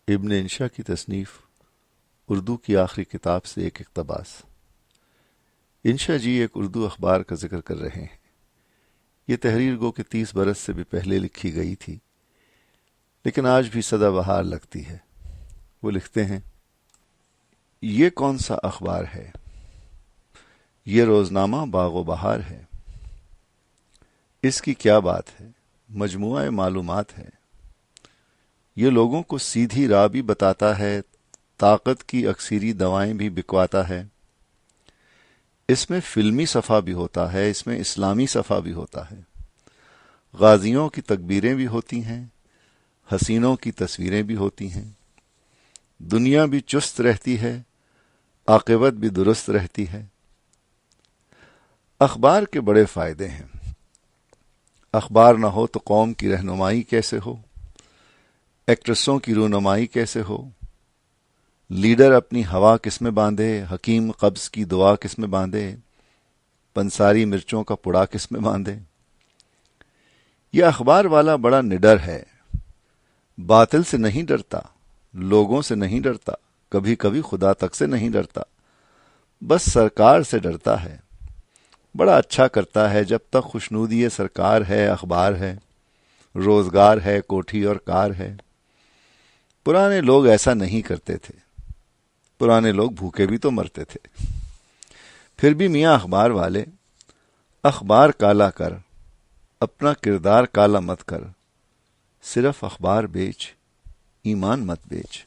ابن انشا کی تصنیف اردو کی آخری کتاب سے ایک اقتباس۔ انشا جی ایک اردو اخبار کا ذکر کر رہے ہیں۔ یہ تحریر گو کہ 30 برس سے بھی پہلے لکھی گئی تھی، لیکن آج بھی سدا بہار لگتی ہے۔ وہ لکھتے ہیں، یہ کون سا اخبار ہے؟ یہ روزنامہ باغ و بہار ہے۔ اس کی کیا بات ہے؟ مجموعہ معلومات ہے۔ یہ لوگوں کو سیدھی راہ بھی بتاتا ہے، طاقت کی اکثری دوائیں بھی بکواتا ہے۔ اس میں فلمی صفحہ بھی ہوتا ہے، اس میں اسلامی صفحہ بھی ہوتا ہے۔ غازیوں کی تکبیریں بھی ہوتی ہیں، حسینوں کی تصویریں بھی ہوتی ہیں۔ دنیا بھی چست رہتی ہے، عاقبت بھی درست رہتی ہے۔ اخبار کے بڑے فائدے ہیں۔ اخبار نہ ہو تو قوم کی رہنمائی کیسے ہو؟ ایکٹریسوں کی رونمائی کیسے ہو؟ لیڈر اپنی ہوا کس میں باندھے؟ حکیم قبض کی دعا کس میں باندھے؟ پنساری مرچوں کا پڑا کس میں باندھے؟ یہ اخبار والا بڑا نڈر ہے، باطل سے نہیں ڈرتا، لوگوں سے نہیں ڈرتا، کبھی کبھی خدا تک سے نہیں ڈرتا، بس سرکار سے ڈرتا ہے۔ بڑا اچھا کرتا ہے جب تک خوشنودی سرکار ہے، اخبار ہے، روزگار ہے، کوٹھی اور کار ہے۔ پرانے لوگ ایسا نہیں کرتے تھے، پرانے لوگ بھوکے بھی تو مرتے تھے۔ پھر بھی میاں اخبار والے، اخبار کالا کر، اپنا کردار کالا مت کر، صرف اخبار بیچ، ایمان مت بیچ۔